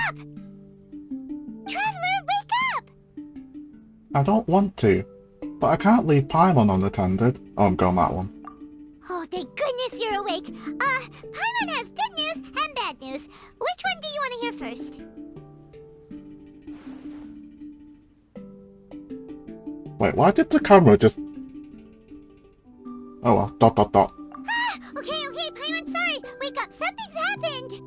up! Traveler, wake up! I don't want to, but I can't leave Paimon unattended. Oh, I'm going that one. Oh, thank goodness you're awake. Paimon has good news and bad news. Which one do you want to hear first? Wait, why did the camera just... Oh well, dot dot dot. Okay, Paimon, sorry. Wake up, something's happened.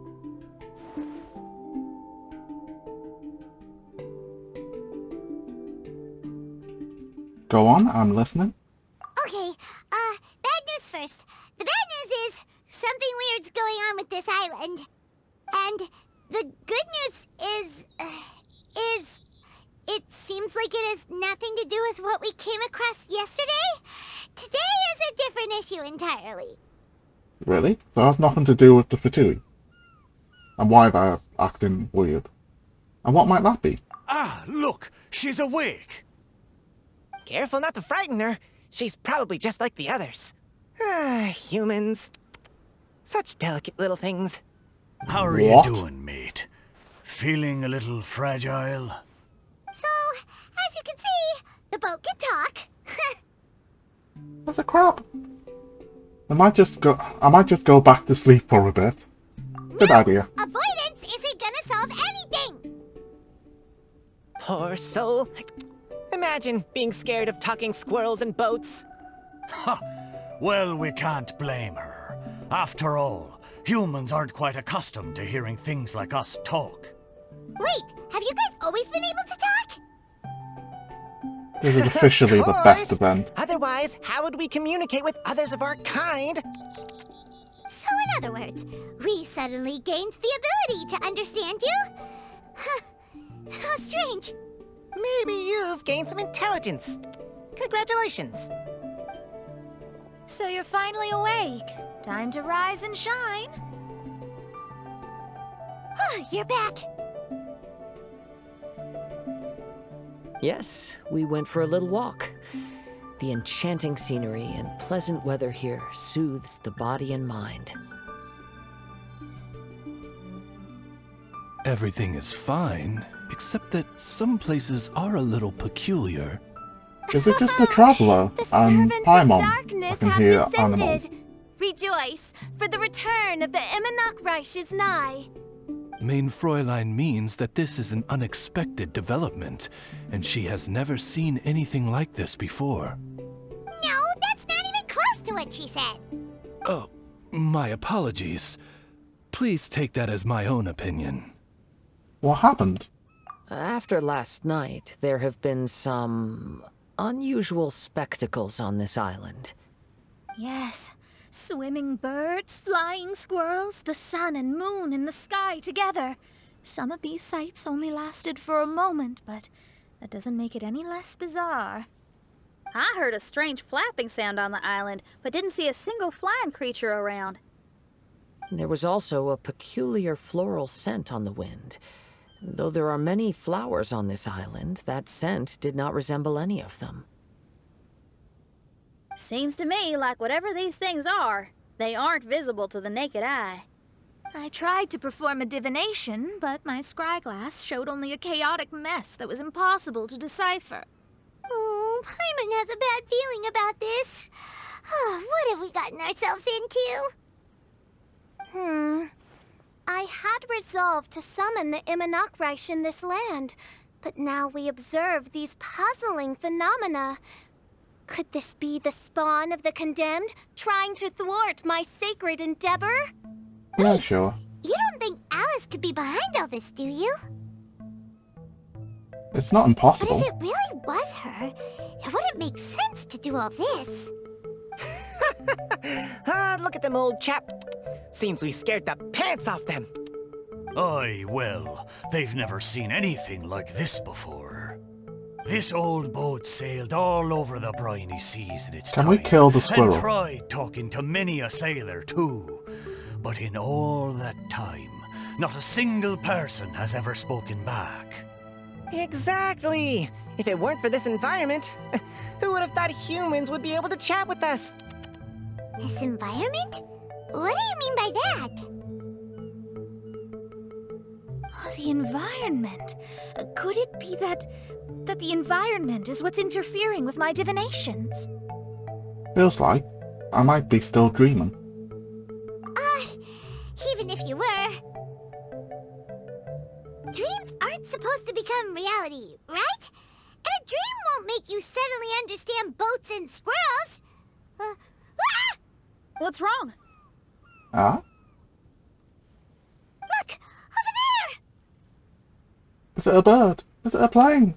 Go on, I'm listening. Okay, bad news first. The bad news is something weird's going on with this island. And the good news is it seems like it has nothing to do with what we came across yesterday. Today is a different issue entirely. Really? So it has nothing to do with the Fatui? And why they're acting weird? And what might that be? Ah, look! She's awake! Careful not to frighten her. She's probably just like the others. Humans. Such delicate little things. How are What? you doing, mate? Feeling a little fragile? So, as you can see, the boat can talk. That's a crap. I might just go back to sleep for a bit. Good idea. Avoidance isn't gonna solve anything. Poor soul. Imagine being scared of talking squirrels and boats. Ha! Well, we can't blame her. After all, humans aren't quite accustomed to hearing things like us talk. Wait, have you guys always been able to talk? This is officially Of the best course. event. Otherwise, how would we communicate with others of our kind? So in other words, we suddenly gained the ability to understand you? Huh. How strange. Maybe you've gained some intelligence. Congratulations. So you're finally awake. Time to rise and shine. You're back. Yes, we went for a little walk. The enchanting scenery and pleasant weather here soothes the body and mind. Everything is fine, except that some places are a little peculiar. Is it just a traveller The and servants of Paimon? I darkness can have hear descended. animals. Rejoice, for the return of the Reich is nigh. Mein Fräulein means that this is an unexpected development, and she has never seen anything like this before. No, that's not even close to what she said. Oh, my apologies. Please take that as my own opinion. What happened? After last night, there have been some unusual spectacles on this island. Yes, swimming birds, flying squirrels, the sun and moon in the sky together. Some of these sights only lasted for a moment, but that doesn't make it any less bizarre. I heard a strange flapping sound on the island, but didn't see a single flying creature around. There was also a peculiar floral scent on the wind. Though there are many flowers on this island, that scent did not resemble any of them. Seems to me like whatever these things are, they aren't visible to the naked eye. I tried to perform a divination, but my scryglass showed only a chaotic mess that was impossible to decipher. Oh, Paimon has a bad feeling about this. What have we gotten ourselves into? I had resolved to summon the Reich in this land, but now we observe these puzzling phenomena. Could this be the spawn of the condemned, trying to thwart my sacred endeavor? Yeah, sure. You don't think Alice could be behind all this, do you? It's not But impossible. if it really was her, it wouldn't make sense to do all this. Look at them, old chap. Seems we scared the pants off them. Aye, well, they've never seen anything like this before. This old boat sailed all over the briny seas in its Can time. we kill the And squirrel? tried talking to many a sailor too. But in all that time, not a single person has ever spoken back. Exactly. If it weren't for this environment, who would have thought humans would be able to chat with us? This environment? What do you mean by that? The the environment. Could it be that the environment is what's interfering with my divinations? Feels like I might be still dreaming. Even if you were. Dreams aren't supposed to become reality, right? And a dream won't make you suddenly understand boats and squirrels. What's wrong? Ah? Look! Over there! Is it a bird? Is it a plane?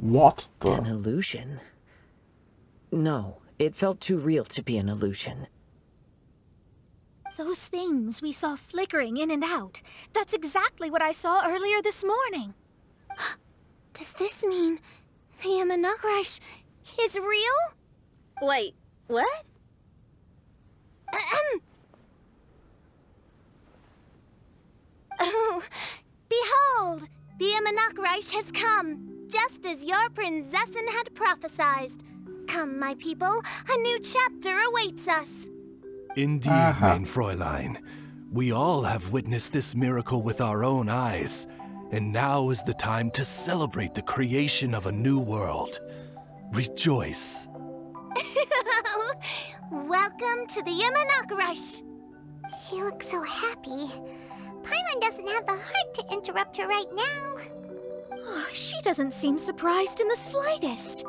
What An the? illusion? No, it felt too real to be an illusion. Those things we saw flickering in and out. That's exactly what I saw earlier this morning. Does this mean the Imanagrish is real? Wait, what? Oh, behold, the Imanagrish has come, just as your Prinzessin had prophesied. Come, my people, a new chapter awaits us. Indeed, mein Fräulein. We all have witnessed this miracle with our own eyes, and now is the time to celebrate the creation of a new world. Rejoice. Welcome to the Imanagrish. She looks so happy. Paimon doesn't have the heart to interrupt her right now. Oh, she doesn't seem surprised in the slightest.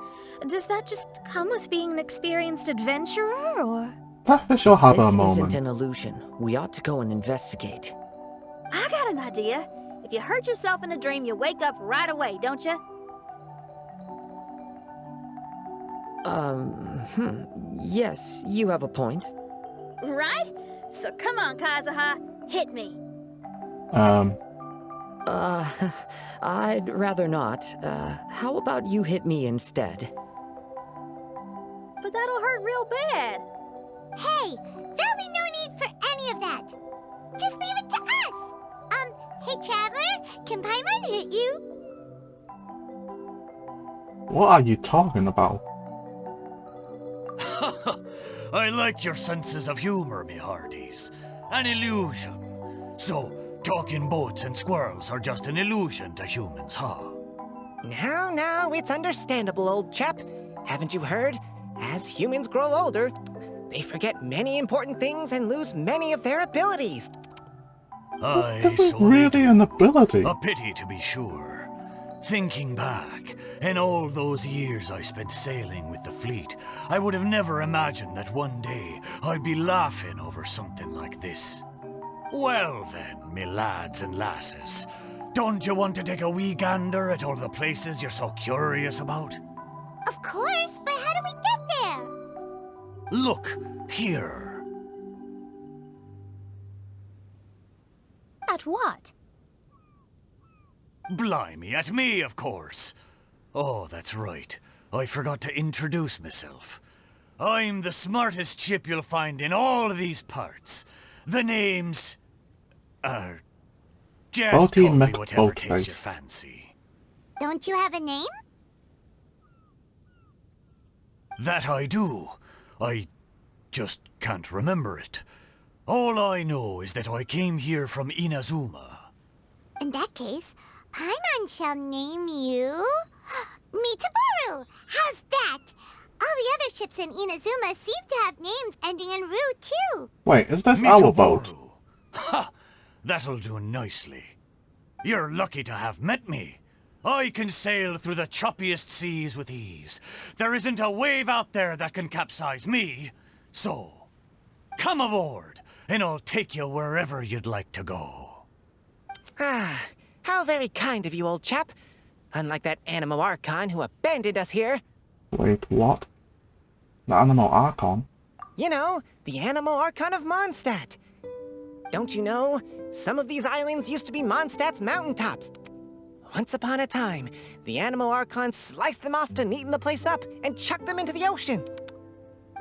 Does that just come with being an experienced adventurer, or...? Let Fischl have This a isn't moment. an illusion. We ought to go and investigate. I got an idea. If you hurt yourself in a dream, you wake up right away, don't you? Yes, you have a point. Right? So come on, Kazuha, hit me. I'd rather not. How about you hit me instead? But that'll hurt real bad. Hey, there'll be no need for any of that. Just leave it to us. Hey, Traveler, can Paimon hit you? What are you talking about? I like your senses of humor, me hearties. An illusion. So, talking boats and squirrels are just an illusion to humans, huh? Now, it's understandable, old chap. Haven't you heard? As humans grow older, they forget many important things and lose many of their abilities. Aye, This is so they really do. an ability. A pity, to be sure. Thinking back, in all those years I spent sailing with the fleet, I would have never imagined that one day I'd be laughing over something like this. Well then, me lads and lasses, don't you want to take a wee gander at all the places you're so curious about? Of course, but how do we get there? Look, here. At what? Blimey, at me, of course. Oh, that's right. I forgot to introduce myself. I'm the smartest chip you'll find in all these parts. The name's... just Balti call me Mech whatever Boat takes your Face. fancy. Don't you have a name? That I do. I just can't remember it. All I know is that I came here from Inazuma. In that case, Paimon shall name you... Mitaboru! How's that? All the other ships in Inazuma seem to have names ending in Ru, too. Wait, is this our boat? Mitaboru. Ha! That'll do nicely. You're lucky to have met me. I can sail through the choppiest seas with ease. There isn't a wave out there that can capsize me. So, come aboard, and I'll take you wherever you'd like to go. How very kind of you, old chap. Unlike that Animo Archon who abandoned us here. Wait, what? The Animal Archon? You know, the Animo Archon of Mondstadt. Don't you know, some of these islands used to be Mondstadt's mountaintops. Once upon a time, the Animo Archon sliced them off to neaten the place up and chucked them into the ocean.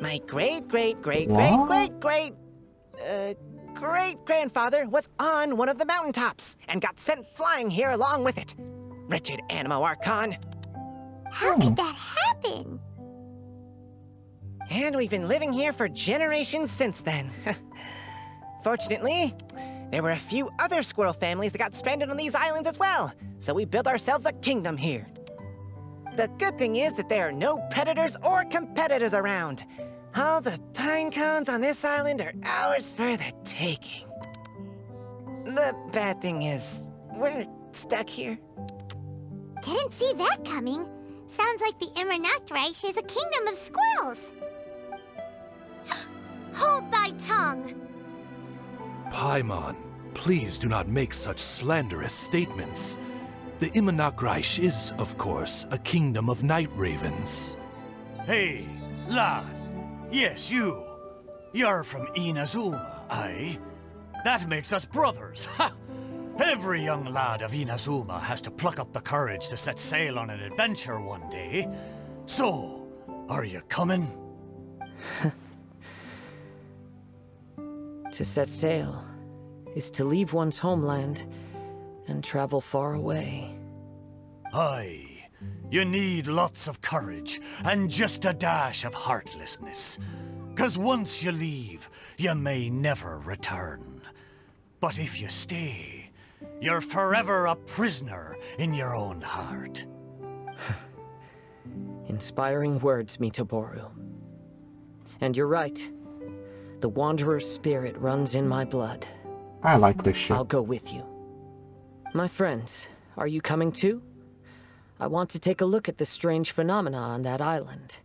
My great-grandfather was on one of the mountaintops and got sent flying here along with it. Wretched Animo Archon. How could that happen? And we've been living here for generations since then. Fortunately, there were a few other squirrel families that got stranded on these islands as well, so we built ourselves a kingdom here. The good thing is that there are no predators or competitors around. All the pine cones on this island are ours for the taking. The bad thing is, we're stuck here. Didn't see that coming. Sounds like the Immernachtreich is a kingdom of squirrels. Hold thy tongue! Paimon, please do not make such slanderous statements. The Immernachtreich is, of course, a kingdom of night ravens. Hey, lad. Yes, you. You're from Inazuma, aye? That makes us brothers, ha! Every young lad of Inazuma has to pluck up the courage to set sail on an adventure one day. So, are you coming? To set sail is to leave one's homeland and travel far away. Aye. You need lots of courage and just a dash of heartlessness. 'Cause once you leave, you may never return. But if you stay, you're forever a prisoner in your own heart. Inspiring words, Mitoboru. And you're right. The Wanderer's spirit runs in my blood. I like this ship. I'll go with you. My friends, are you coming too? I want to take a look at the strange phenomena on that island.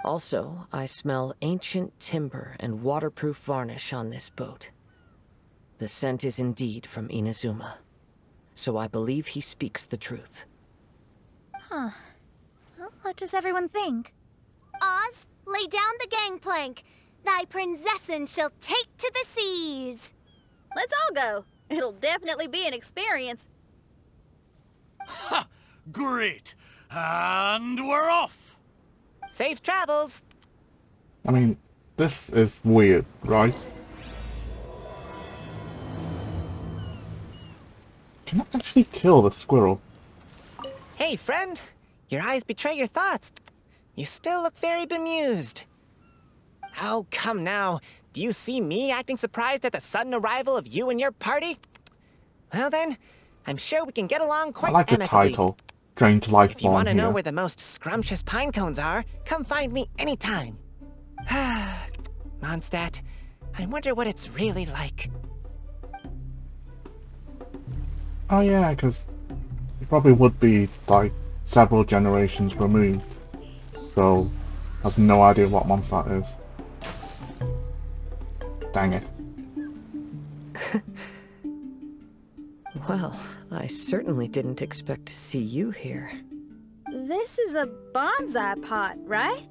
Also, I smell ancient timber and waterproof varnish on this boat. The scent is indeed from Inazuma. So I believe he speaks the truth. Huh. Well, what does everyone think? Oz, lay down the gangplank. Thy prinzessin shall take to the seas. Let's all go. It'll definitely be an experience. Ha! Great! And we're off! Safe travels! I mean, this is weird, right? Can I actually kill the squirrel? Hey, friend. Your eyes betray your thoughts. You still look very bemused. Oh, come now. Do you see me acting surprised at the sudden arrival of you and your party? Well then, I'm sure we can get along quite I like the amicably. title. Drain to life If you form want to know here. where the most scrumptious pine cones are, come find me anytime. Mondstadt, I wonder what it's really like. Oh yeah, because it probably would be like several generations removed. So, has no idea what Mondstadt is. Dang it. Well, I certainly didn't expect to see you here. This is a bonsai pot, right?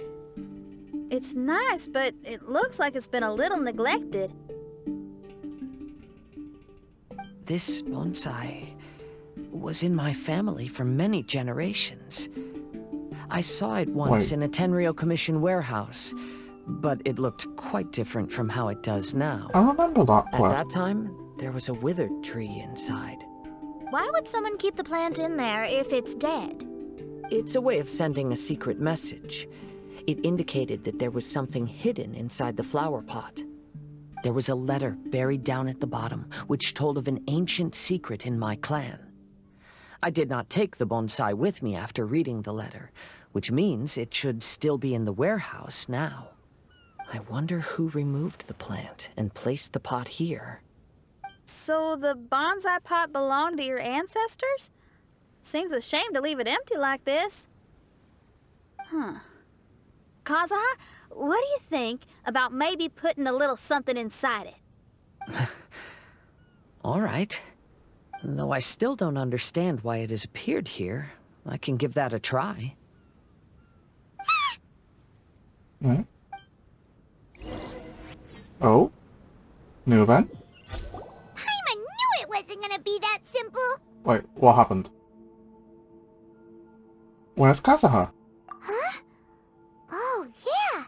It's nice, but it looks like it's been a little neglected. This bonsai was in my family for many generations. I saw it once in a Tenryou Commission warehouse, but it looked quite different from how it does now. I remember that At quest. that time, there was a withered tree inside. Why would someone keep the plant in there if it's dead? It's a way of sending a secret message. It indicated that there was something hidden inside the flower pot. There was a letter buried down at the bottom, which told of an ancient secret in my clan. I did not take the bonsai with me after reading the letter, which means it should still be in the warehouse now. I wonder who removed the plant and placed the pot here. So the bonsai pot belonged to your ancestors? Seems a shame to leave it empty like this. Huh. Kazuha, what do you think about maybe putting a little something inside it? All right. Though I still don't understand why it has appeared here. I can give that a try. Hmm? Oh? New event? Paimon knew it wasn't gonna be that simple. Wait, what happened? Where's Kazuha? Huh? Oh, yeah.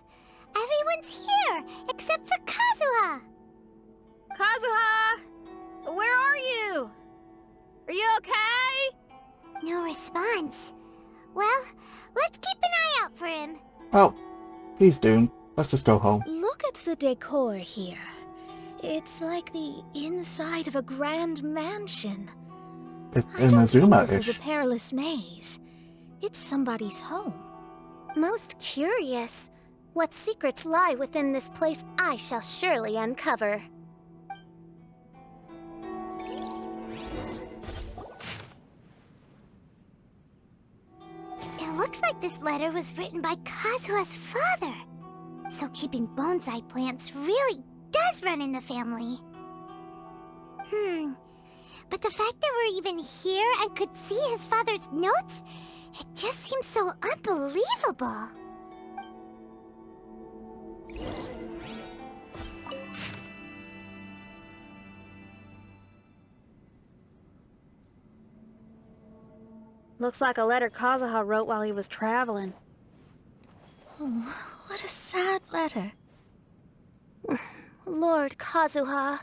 Everyone's here, except for Kazuha. Kazuha! Where are you? Are you okay? No response. Well, let's keep an eye out for him. Well, he's doomed. Let's just go home. Look at the decor here. It's like the inside of a grand mansion. It's I don't think this is Inazuma-ish. a perilous maze. It's somebody's home. Most curious. What secrets lie within this place I shall surely uncover. It looks like this letter was written by Kazuha's father. So keeping bonsai plants really does run in the family. But the fact that we're even here and could see his father's notes, it just seems so unbelievable. Looks like a letter Kazuha wrote while he was traveling. Oh, what a sad letter. Lord Kazuha.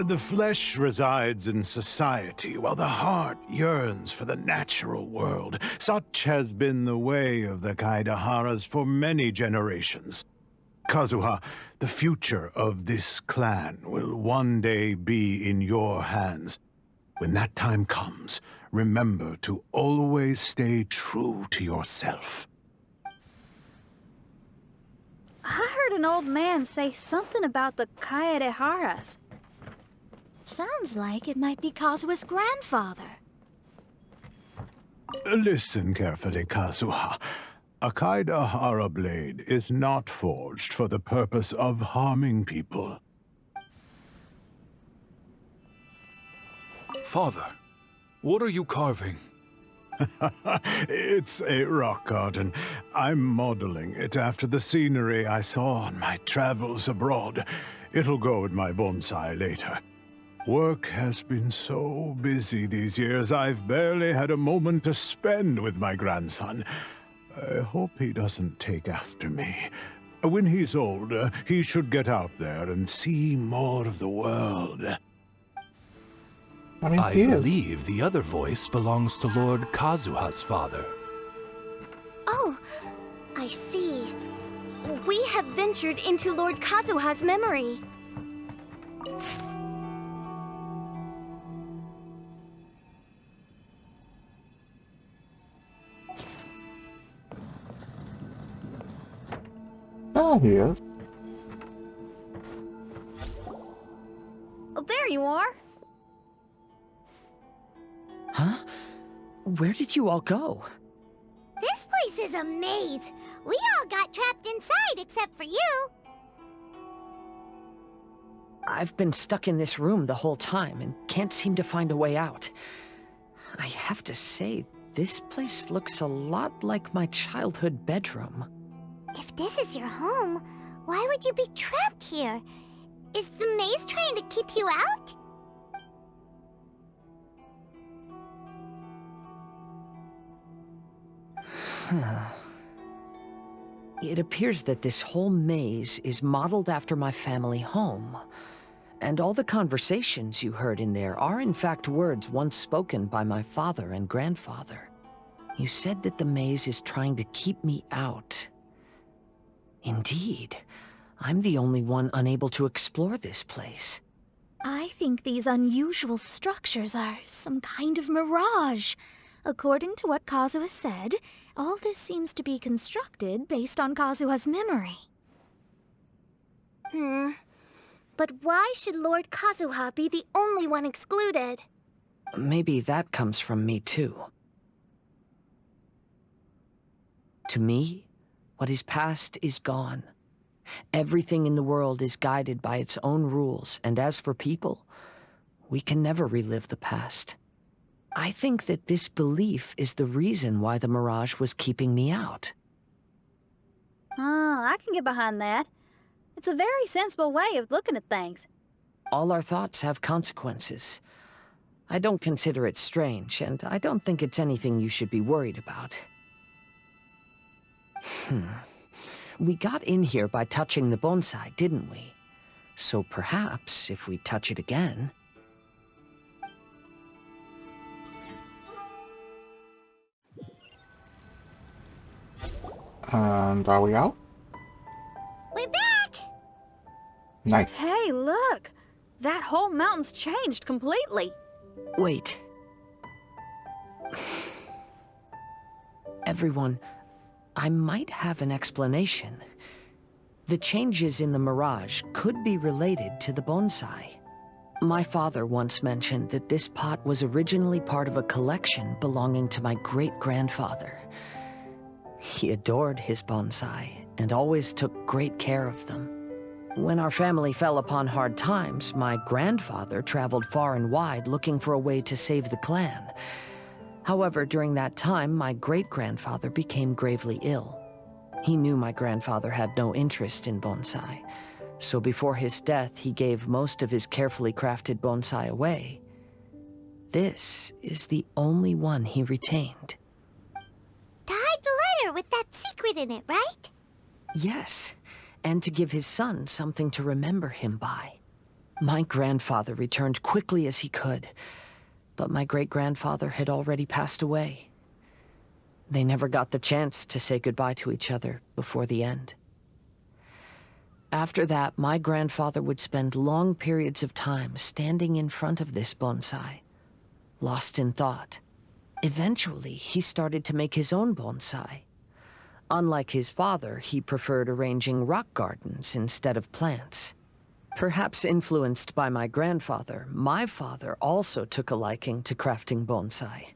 The flesh resides in society, while the heart yearns for the natural world. Such has been the way of the Kaidaharas for many generations. Kazuha, the future of this clan will one day be in your hands. When that time comes, remember to always stay true to yourself. I heard an old man say something about the Kaidaharas. Sounds like it might be Kazuha's grandfather. Listen carefully, Kazuha. A Kaidahara blade is not forged for the purpose of harming people. Father, what are you carving? It's a rock garden. I'm modeling it after the scenery I saw on my travels abroad. It'll go in my bonsai later. Work has been so busy these years, I've barely had a moment to spend with my grandson. I hope he doesn't take after me. When he's older, he should get out there and see more of the world. I mean, I he is. believe the other voice belongs to Lord Kazuha's father. Oh, I see. We have ventured into Lord Kazuha's memory. There he is. Oh, there you are. Huh? Where did you all go? This place is a maze. We all got trapped inside except for you. I've been stuck in this room the whole time and can't seem to find a way out. I have to say, this place looks a lot like my childhood bedroom. If this is your home, why would you be trapped here? Is the maze trying to keep you out? It appears that this whole maze is modeled after my family home. And all the conversations you heard in there are in fact words once spoken by my father and grandfather. You said that the maze is trying to keep me out. Indeed, I'm the only one unable to explore this place. I think these unusual structures are some kind of mirage. According to what Kazuha said, all this seems to be constructed based on Kazuha's memory. But why should Lord Kazuha be the only one excluded? Maybe that comes from me too. To me, what is past is gone. Everything in the world is guided by its own rules, and as for people, we can never relive the past. I think that this belief is the reason why the Mirage was keeping me out. Oh, I can get behind that. It's a very sensible way of looking at things. All our thoughts have consequences. I don't consider it strange, and I don't think it's anything you should be worried about. We got in here by touching the bonsai, didn't we? So perhaps, if we touch it again... And are we out? We're back! Nice. Hey, look! That whole mountain's changed completely. Wait. Everyone, I might have an explanation. The changes in the Mirage could be related to the bonsai. My father once mentioned that this pot was originally part of a collection belonging to my great-grandfather. He adored his bonsai and always took great care of them. When our family fell upon hard times, my grandfather traveled far and wide looking for a way to save the clan. However, during that time, my great-grandfather became gravely ill. He knew my grandfather had no interest in bonsai, so before his death, he gave most of his carefully crafted bonsai away. This is the only one he retained. To hide the letter with that secret in it, right? Yes, and to give his son something to remember him by. My grandfather returned quickly as he could, but my great-grandfather had already passed away. They never got the chance to say goodbye to each other before the end. After that, my grandfather would spend long periods of time standing in front of this bonsai, lost in thought. Eventually, he started to make his own bonsai. Unlike his father, he preferred arranging rock gardens instead of plants. Perhaps influenced by my grandfather, my father also took a liking to crafting bonsai.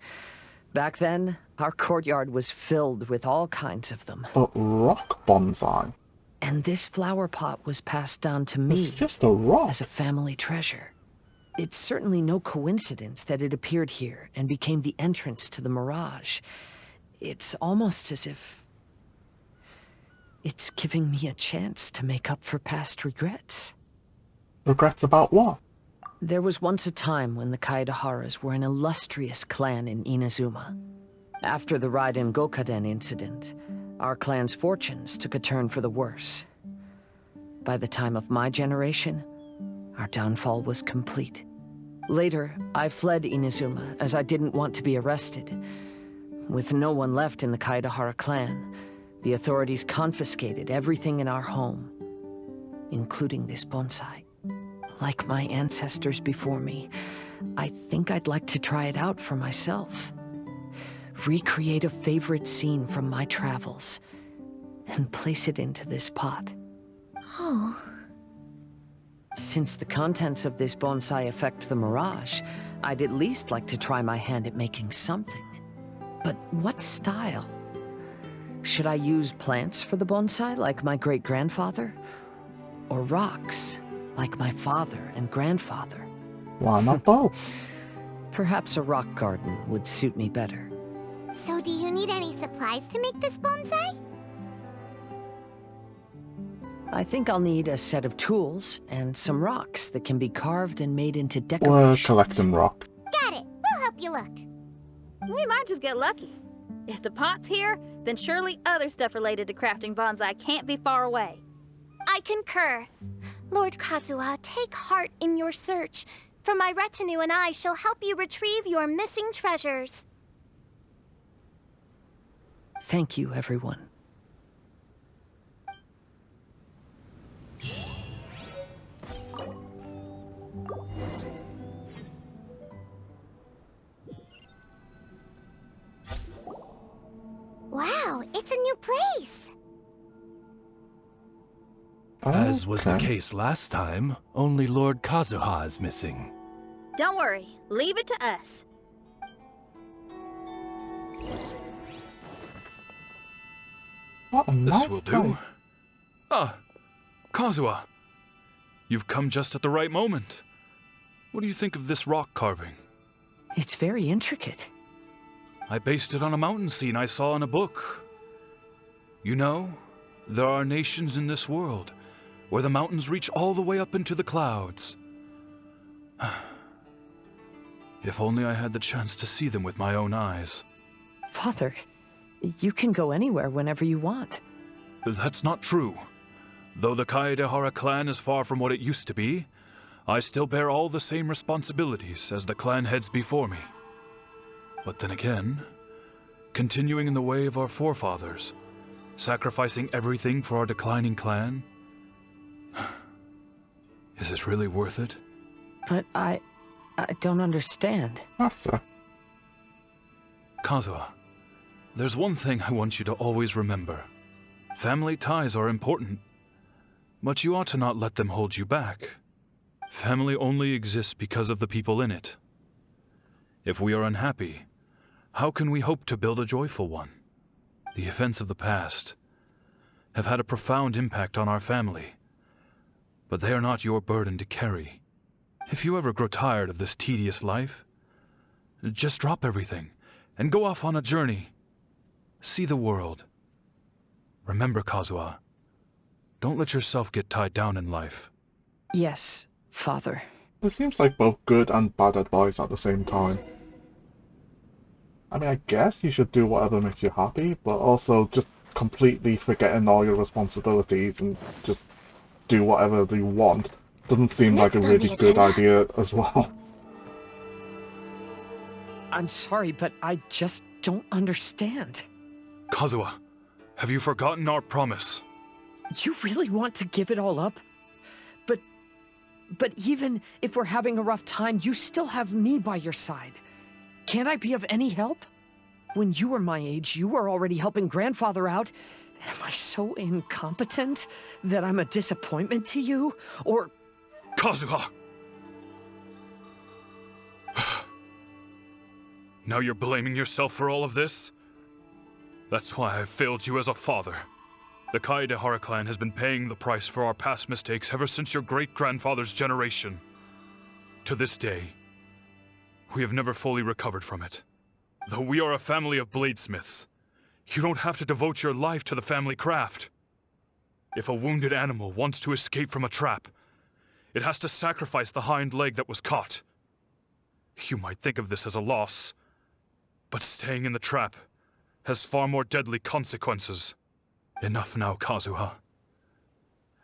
Back then, our courtyard was filled with all kinds of them. But rock bonsai? And this flower pot was passed down to me It's just a rock. as a family treasure. It's certainly no coincidence that it appeared here and became the entrance to the Mirage. It's almost as if it's giving me a chance to make up for past regrets. Regrets about what? There was once a time when the Kaidaharas were an illustrious clan in Inazuma. After the Raiden Gokaden incident, our clan's fortunes took a turn for the worse. By the time of my generation, our downfall was complete. Later, I fled Inazuma as I didn't want to be arrested. With no one left in the Kaidahara clan, the authorities confiscated everything in our home, including this bonsai. Like my ancestors before me, I think I'd like to try it out for myself. Recreate a favorite scene from my travels and place it into this pot. Oh. Since the contents of this bonsai affect the Mirage, I'd at least like to try my hand at making something. But what style? Should I use plants for the bonsai, like my great-grandfather? Or rocks, like my father and grandfather? Why not both? Perhaps a rock garden would suit me better. So do you need any supplies to make this bonsai? I think I'll need a set of tools and some rocks that can be carved and made into We're decorations. collecting rock. Got it. We'll help you look. We might just get lucky. If the pot's here, then surely other stuff related to crafting bonsai can't be far away. I concur. Lord Kazuha, take heart in your search, for my retinue and I shall help you retrieve your missing treasures. Thank you, everyone. Wow, it's a new place. As was the Okay. case last time, only Lord Kazuha is missing. Don't worry, leave it to us. What a This nice will place. do. Ah, Kazuha. You've come just at the right moment. What do you think of this rock carving? It's very intricate. I based it on a mountain scene I saw in a book. You know, there are nations in this world where the mountains reach all the way up into the clouds. If only I had the chance to see them with my own eyes. Father, you can go anywhere whenever you want. That's not true. Though the Kaedehara clan is far from what it used to be, I still bear all the same responsibilities as the clan heads before me. But then again, continuing in the way of our forefathers, sacrificing everything for our declining clan, is it really worth it? But I don't understand. Master. Kazuha, there's one thing I want you to always remember. Family ties are important, but you ought to not let them hold you back. Family only exists because of the people in it. If we are unhappy, how can we hope to build a joyful one? The events of the past have had a profound impact on our family, but they are not your burden to carry. If you ever grow tired of this tedious life, just drop everything and go off on a journey. See the world. Remember, Kazuha, don't let yourself get tied down in life. Yes, Father. It seems like both good and bad advice at the same time. I mean, I guess you should do whatever makes you happy, but also just completely forgetting all your responsibilities and just do whatever you want doesn't seem like a really good idea as well. I'm sorry, but I just don't understand. Kazuha, have you forgotten our promise? You really want to give it all up? But even if we're having a rough time, you still have me by your side. Can't I be of any help? When you were my age, you were already helping Grandfather out. Am I so incompetent that I'm a disappointment to you? Or... Kazuha! Now you're blaming yourself for all of this? That's why I failed you as a father. The Kaedehara clan has been paying the price for our past mistakes ever since your great-grandfather's generation. To this day, we have never fully recovered from it. Though we are a family of bladesmiths, you don't have to devote your life to the family craft. If a wounded animal wants to escape from a trap, it has to sacrifice the hind leg that was caught. You might think of this as a loss, but staying in the trap has far more deadly consequences. Enough now, Kazuha.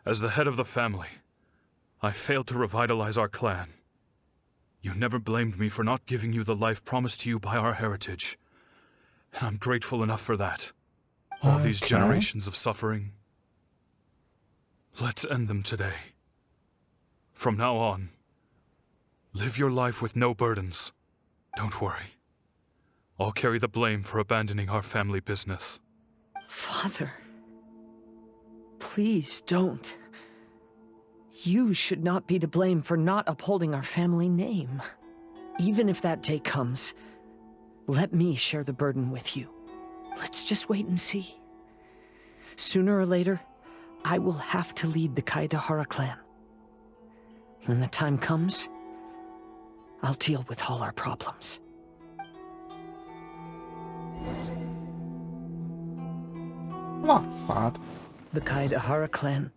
As the head of the family, I failed to revitalize our clan. You never blamed me for not giving you the life promised to you by our heritage, and I'm grateful enough for that. All these generations of suffering, let's end them today. From now on, live your life with no burdens. Don't worry. I'll carry the blame for abandoning our family business. Father, please don't. You should not be to blame for not upholding our family name. Even if that day comes, let me share the burden with you. Let's just wait and see. Sooner or later, I will have to lead the Kaedehara clan. When the time comes, I'll deal with all our problems. That's sad. The Kaedehara clan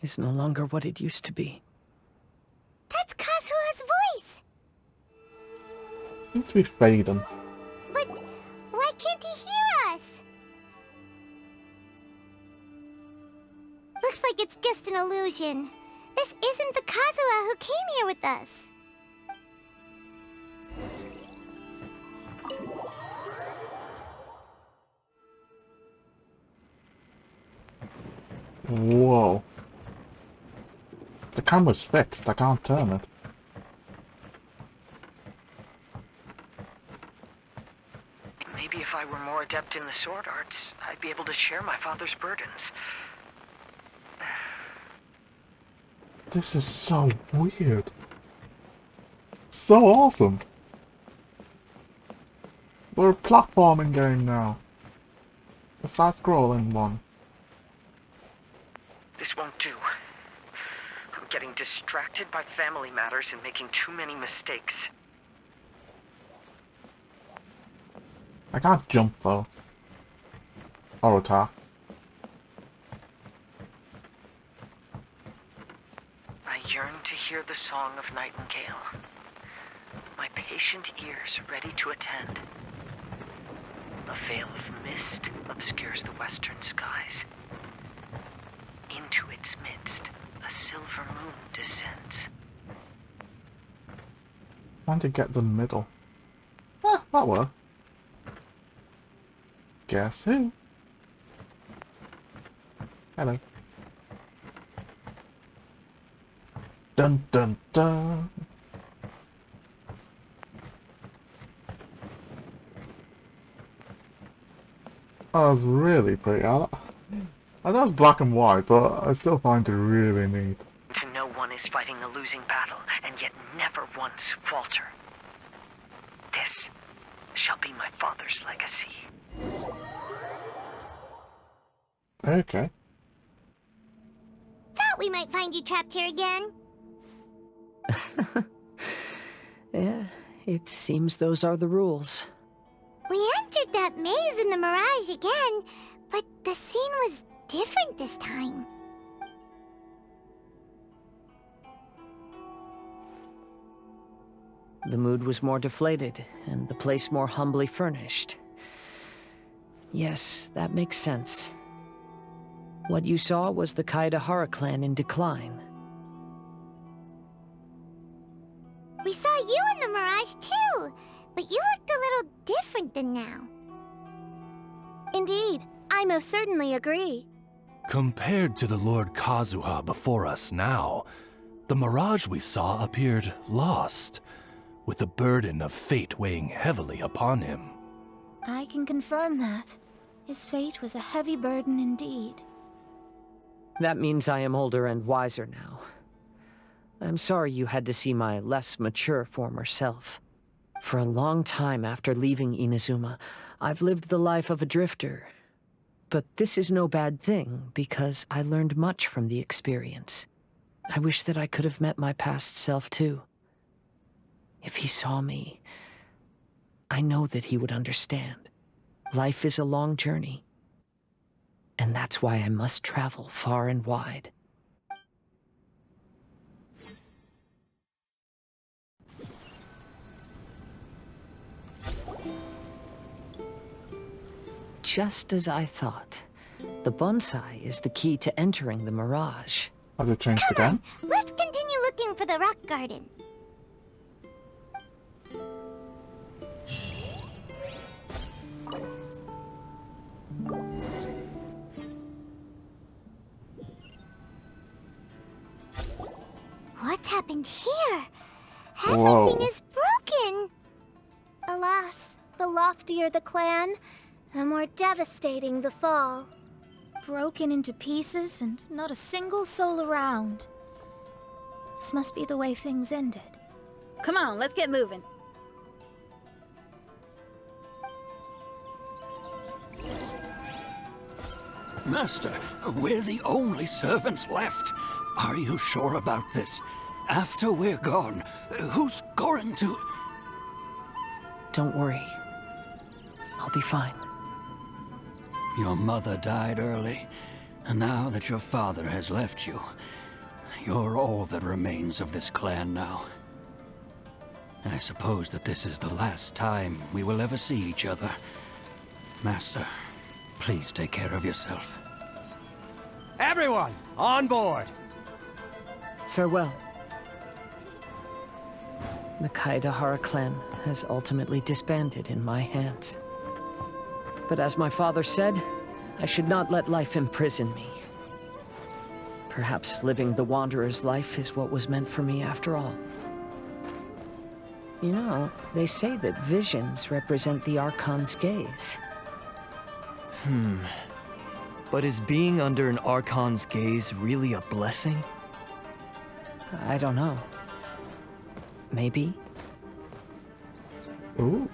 is no longer what it used to be. That's Kazuha's voice! Seems to be fading. But why can't he hear us? Looks like it's just an illusion. This isn't the Kazuha who came here with us. Whoa. The camera's fixed, I can't turn it. Maybe if I were more adept in the sword arts, I'd be able to share my father's burdens. This is so weird. So awesome. We're a platforming game now. A side-scrolling one. This won't do. getting distracted by family matters and making too many mistakes. I can't jump though. Or attack. I yearn to hear the song of nightingale. My patient ears ready to attend. A veil of mist obscures the western skies. Into its midst, a silver moon descends. Trying to get the middle. That worked. Guess who? Hello. Dun dun dun. Oh, it's really pretty. I know it's black and white, but I still find it really neat. To know one is fighting a losing battle, and yet never once falter. This shall be my father's legacy. Okay. Thought we might find you trapped here again. Yeah, it seems those are the rules. We entered that maze in the Mirage again, but the scene was different this time. The mood was more deflated, and the place more humbly furnished. Yes, that makes sense. What you saw was the Kazuha clan in decline. We saw you in the Mirage too, but you looked a little different than now. Indeed, I most certainly agree. Compared to the Lord Kazuha before us now, the mirage we saw appeared lost, with the burden of fate weighing heavily upon him. I can confirm that. His fate was a heavy burden indeed. That means I am older and wiser now. I'm sorry you had to see my less mature former self. For a long time after leaving Inazuma, I've lived the life of a drifter. But this is no bad thing, because I learned much from the experience. I wish that I could have met my past self too. If he saw me, I know that he would understand. Life is a long journey. And that's why I must travel far and wide. Just as I thought. The bonsai is the key to entering the mirage. Has it changed Come again? on, let's continue looking for the rock garden. What's happened here? Whoa. Everything is broken. Alas, the loftier the clan, the more devastating the fall. Broken into pieces and not a single soul around. This must be the way things ended. Come on, let's get moving. Master, we're the only servants left. Are you sure about this? After we're gone, who's going to... Don't worry. I'll be fine. Your mother died early, and now that your father has left you, you're all that remains of this clan now. I suppose that this is the last time we will ever see each other. Master, please take care of yourself. Everyone, on board! Farewell. The Kazuha clan has ultimately disbanded in my hands. But as my father said, I should not let life imprison me. Perhaps living the wanderer's life is what was meant for me after all. You know, they say that visions represent the Archon's gaze. But is being under an Archon's gaze really a blessing? I don't know. Maybe? Ooh.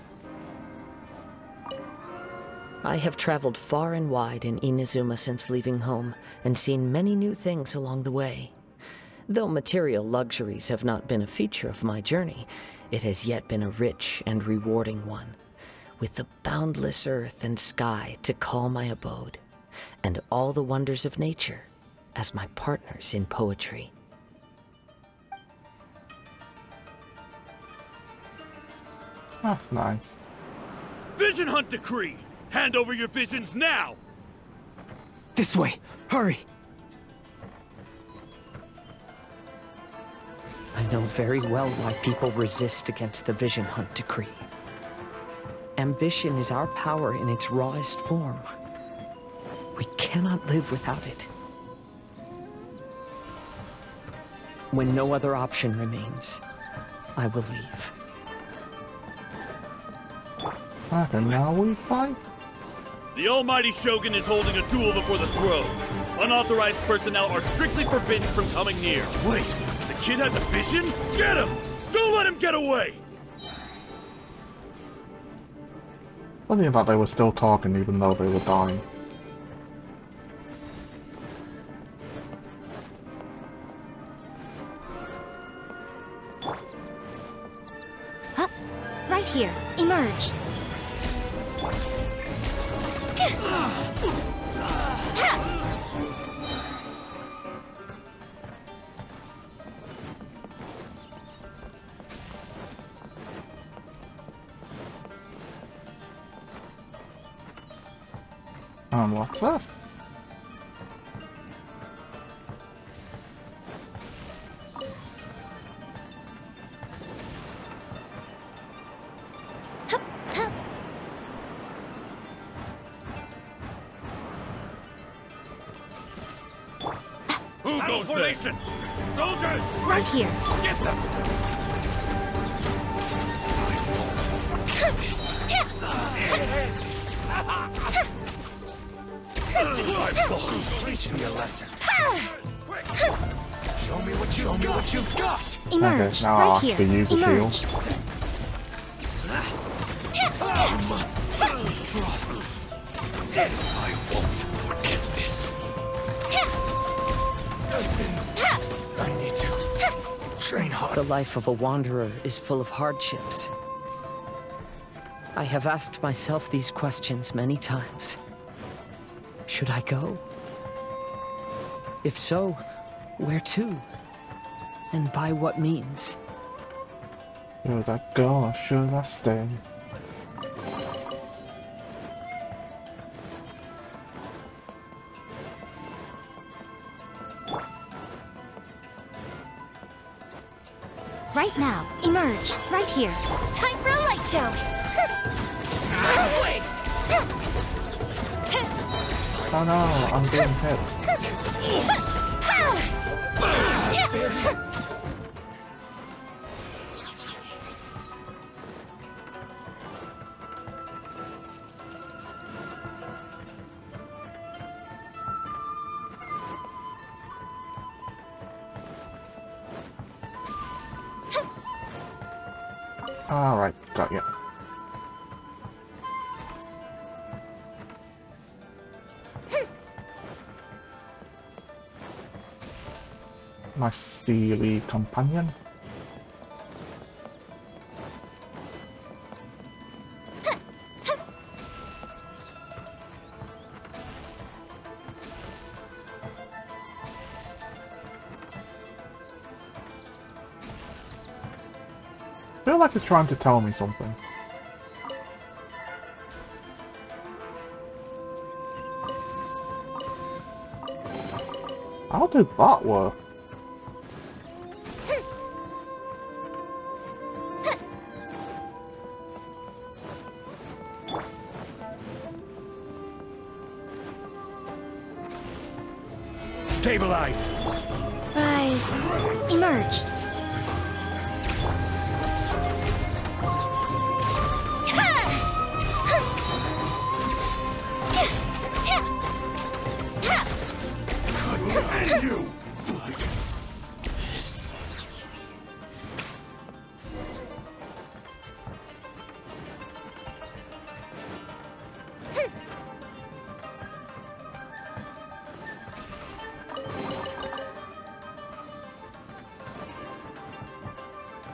I have traveled far and wide in Inazuma since leaving home, and seen many new things along the way. Though material luxuries have not been a feature of my journey, it has yet been a rich and rewarding one, with the boundless earth and sky to call my abode, and all the wonders of nature as my partners in poetry. That's nice. Vision Hunt Decree! Hand over your visions now! This way! Hurry! I know very well why people resist against the Vision Hunt Decree. Ambition is our power in its rawest form. We cannot live without it. When no other option remains, I will leave. Okay, now we fight? The almighty Shogun is holding a duel before the throne. Unauthorized personnel are strictly forbidden from coming near. Wait, the kid has a vision? Get him! Don't let him get away! Funny that they were still talking even though they were dying. Huh? Right here. Emerge. What's that? Who goes formation? Soldiers! Right here. Get them! Teach me a lesson. Show me what you've got. Emerge. Okay, now I'll Right here. actually use a Emerge. shield. You must withdraw. I won't forget this. I need to train hard. The life of a wanderer is full of hardships. I have asked myself these questions many times. Should I go? If so, where to? And by what means? Should I go or should I stay? Right now. Emerge. Right here. Time for a light show. Oh no, I'm getting hit. Alright, got you. My silly companion. I feel like it's trying to tell me something. How did that work? Stabilize! Rise. Emerge. And you!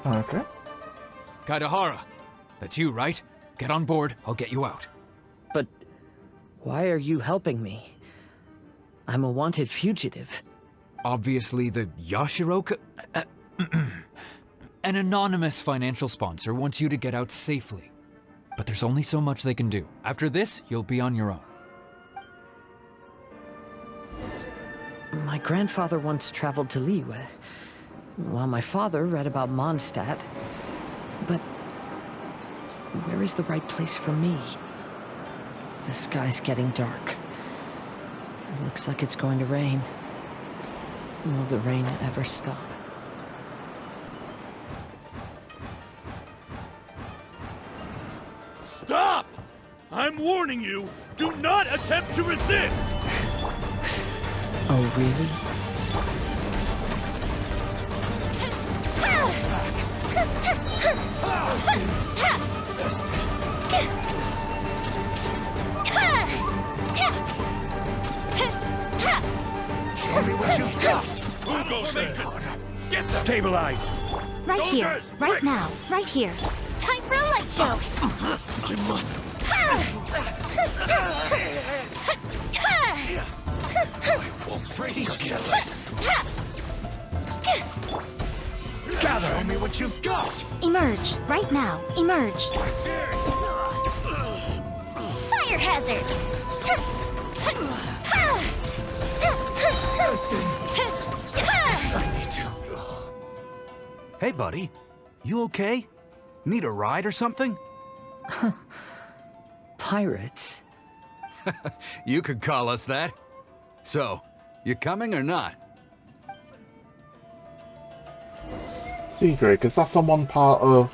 Okay. Kaidahara, that's you, right? Get on board, I'll get you out. But why are you helping me? I'm a wanted fugitive. Obviously the Yashiro... An anonymous financial sponsor wants you to get out safely. But there's only so much they can do. After this, you'll be on your own. My grandfather once traveled to Liyue, while my father read about Mondstadt. But where is the right place for me? The sky's getting dark. It looks like it's going to rain. Will the rain ever stop? Stop! I'm warning you, do not attempt to resist! Oh, really? Show me what you've got! Who goes there? Get them! Stabilize! Right here, Soldiers, right quick! now, right here. Time for a light show. I must. I won't teach you this. Gather! Show me what you've got! Emerge, right now, emerge. Fire hazard. I need to. Hey, buddy. You okay? Need a ride or something? Pirates? You could call us that. So, you coming or not? Sigrid, is that someone part of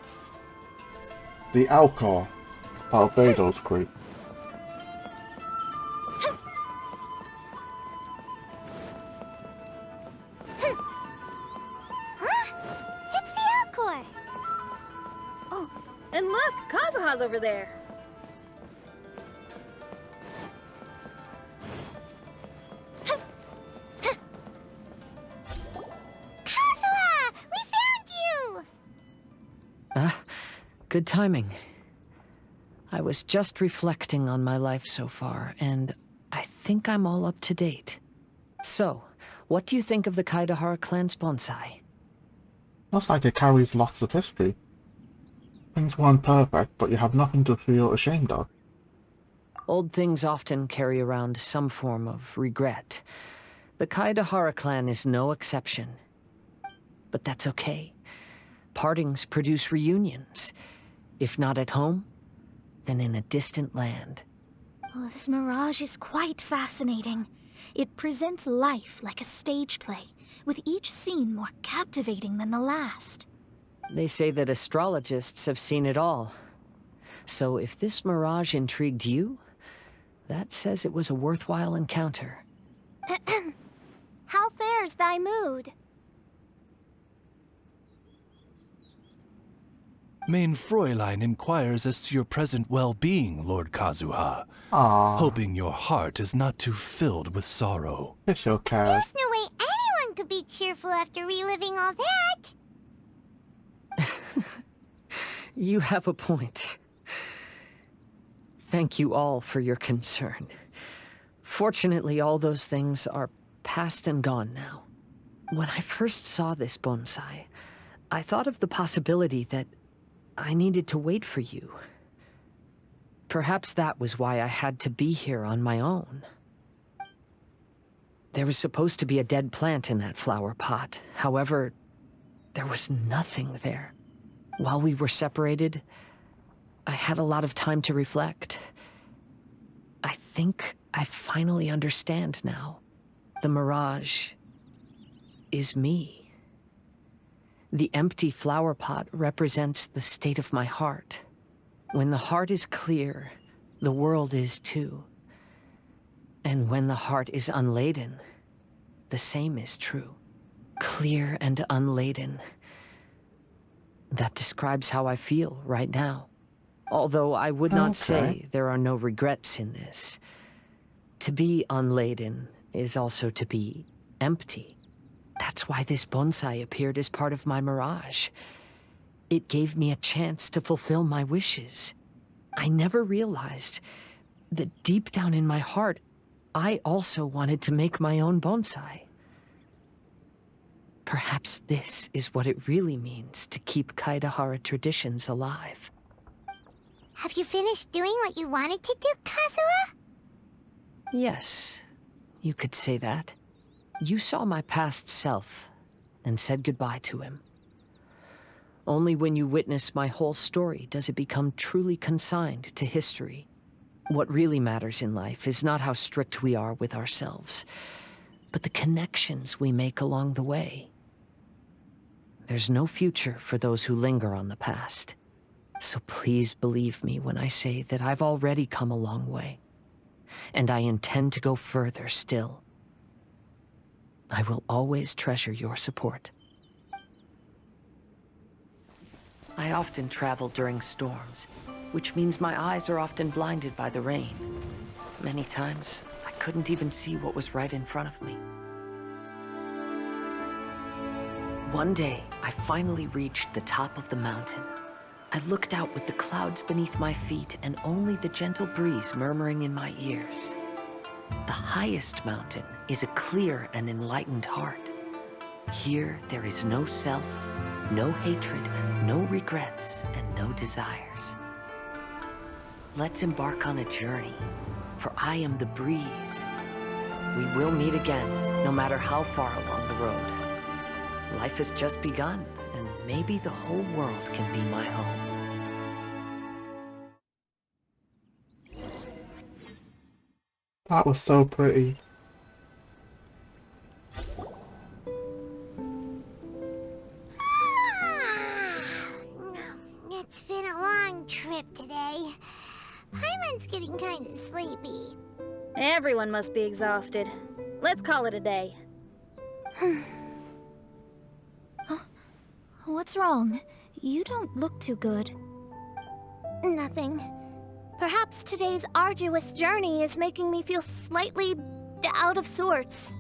the Alcor? Part of Beidou's crew? Huh? It's the Alcor. Oh, and look, Kazuha's over there. Kazuha! We found you! Good timing. I was just reflecting on my life so far, and I think I'm all up to date. So, what do you think of the Kaidahara clan's bonsai? Looks like it carries lots of history. Things weren't perfect, but you have nothing to feel ashamed of. Old things often carry around some form of regret. The Kaidahara clan is no exception. But that's okay. Partings produce reunions. If not at home, then in a distant land. Oh, this mirage is quite fascinating. It presents life like a stage play, with each scene more captivating than the last. They say that astrologists have seen it all. So if this mirage intrigued you, that says it was a worthwhile encounter. How fares thy mood? Main Fräulein inquires as to your present well-being, Lord Kazuha. Ah, Hoping your heart is not too filled with sorrow. Fischl cares. There's no way anyone could be cheerful after reliving all that. You have a point. Thank you all for your concern. Fortunately, all those things are past and gone now. When I first saw this bonsai, I thought of the possibility that I needed to wait for you. Perhaps that was why I had to be here on my own. There was supposed to be a dead plant in that flower pot. However, there was nothing there. While we were separated, I had a lot of time to reflect. I think I finally understand now. The mirage is me. The empty flower pot represents the state of my heart. When the heart is clear, the world is too. And when the heart is unladen, the same is true. Clear and unladen. That describes how I feel right now. Although I would not say there are no regrets in this. To be unladen is also to be empty. That's why this bonsai appeared as part of my mirage. It gave me a chance to fulfill my wishes. I never realized that deep down in my heart, I also wanted to make my own bonsai. Perhaps this is what it really means to keep Kaidahara traditions alive. Have you finished doing what you wanted to do, Kazuha? Yes, you could say that. You saw my past self and said goodbye to him. Only when you witness my whole story does it become truly consigned to history. What really matters in life is not how strict we are with ourselves, but the connections we make along the way. There's no future for those who linger on the past. So please believe me when I say that I've already come a long way, and I intend to go further still. I will always treasure your support. I often travel during storms, which means my eyes are often blinded by the rain. Many times, I couldn't even see what was right in front of me. One day, I finally reached the top of the mountain. I looked out with the clouds beneath my feet and only the gentle breeze murmuring in my ears. The highest mountain is a clear and enlightened heart. Here, there is no self, no hatred, no regrets, and no desires. Let's embark on a journey, for I am the breeze. We will meet again, no matter how far along the road. Life has just begun, and maybe the whole world can be my home. That was so pretty. It's been a long trip today. Paimon's getting kind of sleepy. Everyone must be exhausted. Let's call it a day. What's wrong? You don't look too good. Nothing. Perhaps today's arduous journey is making me feel slightly out of sorts.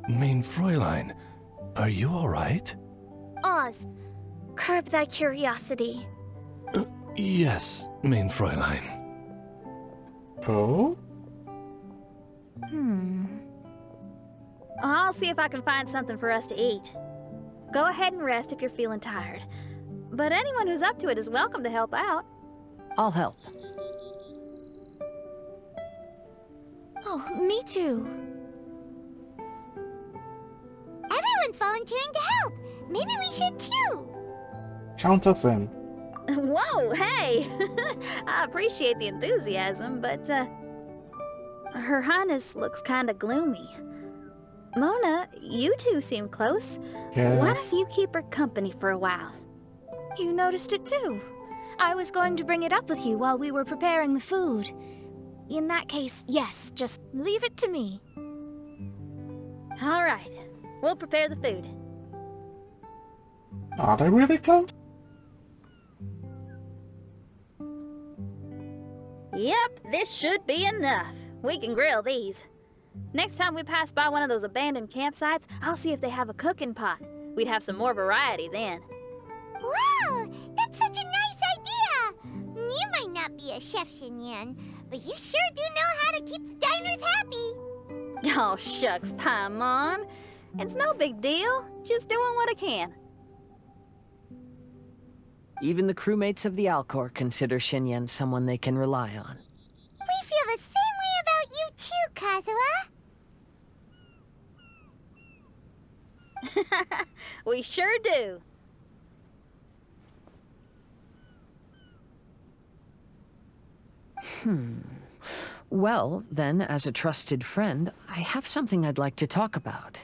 Mein Fräulein, are you alright? Oz, curb thy curiosity. Yes, Mein Fräulein. Oh? I'll see if I can find something for us to eat. Go ahead and rest if you're feeling tired. But anyone who's up to it is welcome to help out. I'll help. Oh, me too. Everyone's volunteering to help. Maybe we should too. Count us in. Whoa, hey! I appreciate the enthusiasm, but, Her Highness looks kinda gloomy. Mona, you two seem close. Yes. Why don't you keep her company for a while? You noticed it too. I was going to bring it up with you while we were preparing the food. In that case, yes, just leave it to me. All right, we'll prepare the food. Are they really close? Yep, this should be enough. We can grill these. Next time we pass by one of those abandoned campsites, I'll see if they have a cooking pot. We'd have some more variety then. Wow, that's such a nice idea. You might not be a chef, Xinyan, but you sure do know how to keep the diners happy. Oh, shucks, Paimon. It's no big deal. Just doing what I can. Even the crewmates of the Alcor consider Xinyan someone they can rely on. We feel the same way about you too, Kazuha. We sure do. Well, then, as a trusted friend, I have something I'd like to talk about.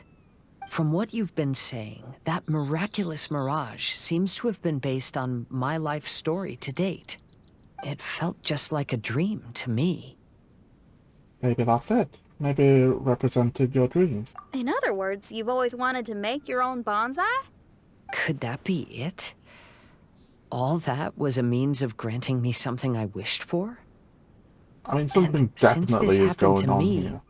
From what you've been saying, that miraculous mirage seems to have been based on my life story to date. It felt just like a dream to me. Maybe that's it. Maybe it represented your dreams. In other words, you've always wanted to make your own bonsai? Could that be it? All that was a means of granting me something I wished for? I mean, something And since definitely this is happened going to on me, here.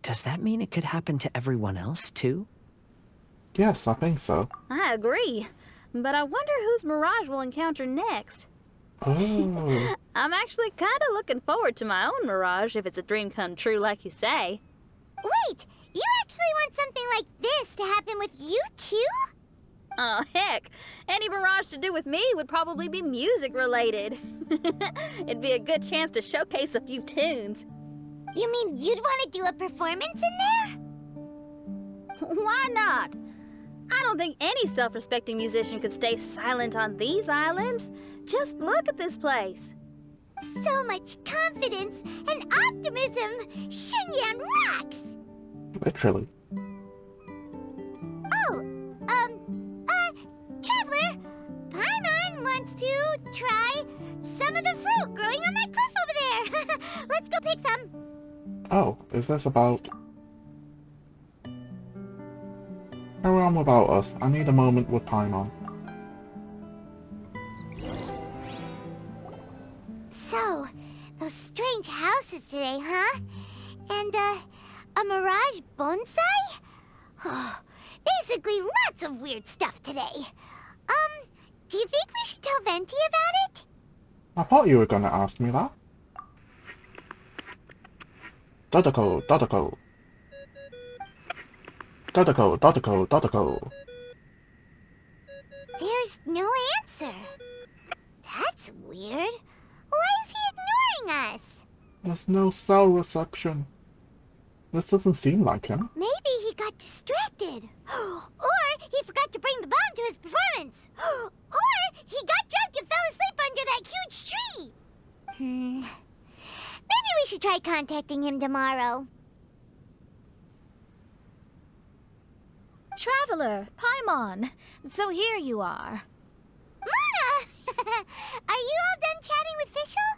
does that mean it could happen to everyone else, too? Yes, I think so. I agree. But I wonder whose Mirage we'll encounter next. Oh. I'm actually kind of looking forward to my own Mirage if it's a dream come true like you say. Wait, you actually want something like this to happen with you too? Oh, heck. Any Mirage to do with me would probably be music related. It'd be a good chance to showcase a few tunes. You mean you'd want to do a performance in there? Why not? I don't think any self-respecting musician could stay silent on these islands. Just look at this place. So much confidence and optimism! Xinyan rocks! Literally. Oh, Traveler, Paimon wants to try some of the fruit growing on that cliff over there. Let's go pick some. Oh, is this about... Carry on without us. I need a moment with Paimon. So, those strange houses today, huh? And, a Mirage bonsai? Oh, basically lots of weird stuff today. Do you think we should tell Venti about it? I thought you were gonna ask me that. Dodoko, Dodoko. Dodoko, Dodoko, Dodoko. There's no answer. That's weird. Why is he ignoring us? There's no cell reception. This doesn't seem like him. Maybe he got distracted. Or he forgot to bring the bomb to his performance. Or he got drunk and fell asleep under that huge tree. Maybe we should try contacting him tomorrow. Traveler, Paimon. So here you are. Mona! Are you all done chatting with Fischl?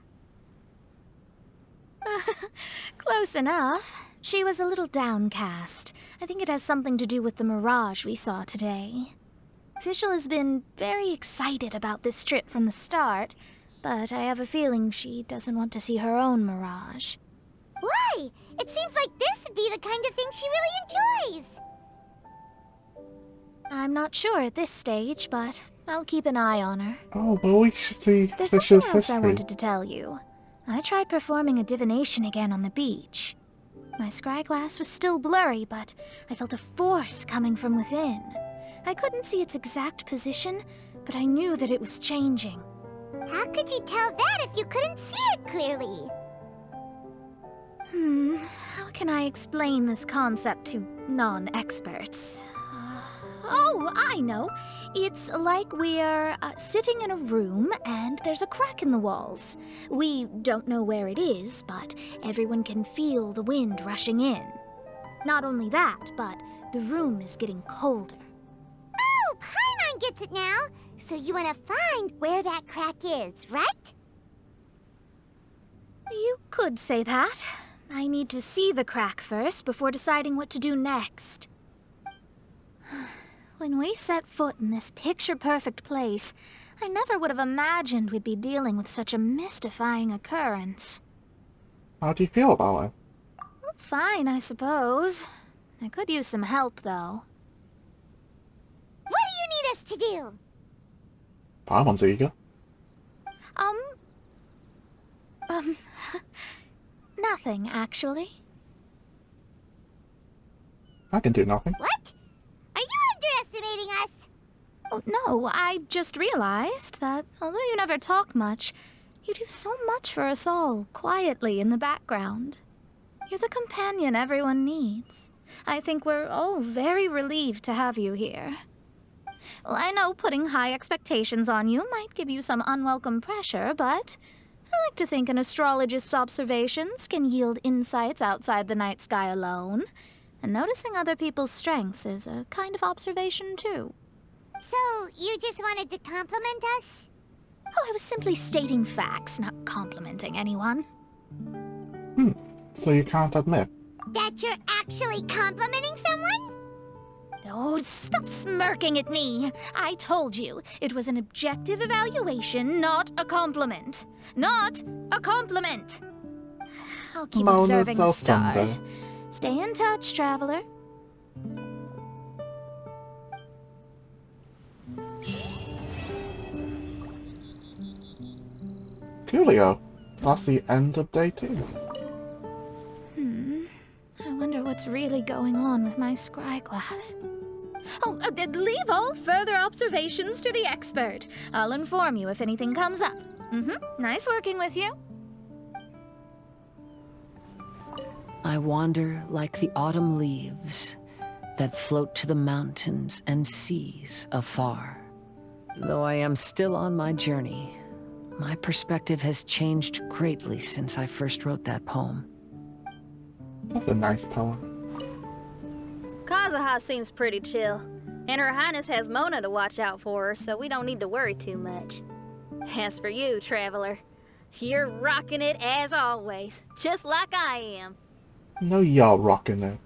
Close enough. She was a little downcast. I think it has something to do with the mirage we saw today. Fischl has been very excited about this trip from the start, but I have a feeling she doesn't want to see her own mirage. Why? It seems like this would be the kind of thing she really enjoys. I'm not sure at this stage, but I'll keep an eye on her. Oh, but we should see There's Fischl's something else history. I wanted to tell you. I tried performing a divination again on the beach. My scryglass was still blurry, but I felt a force coming from within. I couldn't see its exact position, but I knew that it was changing. How could you tell that if you couldn't see it clearly? How can I explain this concept to non-experts? Oh, I know. It's like we're sitting in a room and there's a crack in the walls. We don't know where it is, but everyone can feel the wind rushing in. Not only that, but the room is getting colder. Oh, Paimon gets it now. So you want to find where that crack is, right? You could say that. I need to see the crack first before deciding what to do next. When we set foot in this picture-perfect place, I never would have imagined we'd be dealing with such a mystifying occurrence. How do you feel about it? Well, fine, I suppose. I could use some help, though. What do you need us to do? Paimon's eager. Nothing, actually. I can do nothing. What? Are you underestimating us? Oh, no, I just realized that although you never talk much, you do so much for us all, quietly in the background. You're the companion everyone needs. I think we're all very relieved to have you here. Well, I know putting high expectations on you might give you some unwelcome pressure, but I like to think an astrologist's observations can yield insights outside the night sky alone. And noticing other people's strengths is a kind of observation, too. So, you just wanted to compliment us? Oh, I was simply stating facts, not complimenting anyone. So you can't admit? That you're actually complimenting someone? Oh, stop smirking at me! I told you, it was an objective evaluation, not a compliment. Not a compliment! I'll keep observing the stars. Stay in touch, Traveler. Coolio. That's the end of day 2. I wonder what's really going on with my scry glass. Oh, leave all further observations to the expert. I'll inform you if anything comes up. Nice working with you. I wander like the autumn leaves that float to the mountains and seas afar. Though I am still on my journey, my perspective has changed greatly since I first wrote that poem. That's a nice poem. Kazuha seems pretty chill, and Her Highness has Mona to watch out for her, so we don't need to worry too much. As for you, Traveler, you're rocking it as always, just like I am. No, you're rocking it.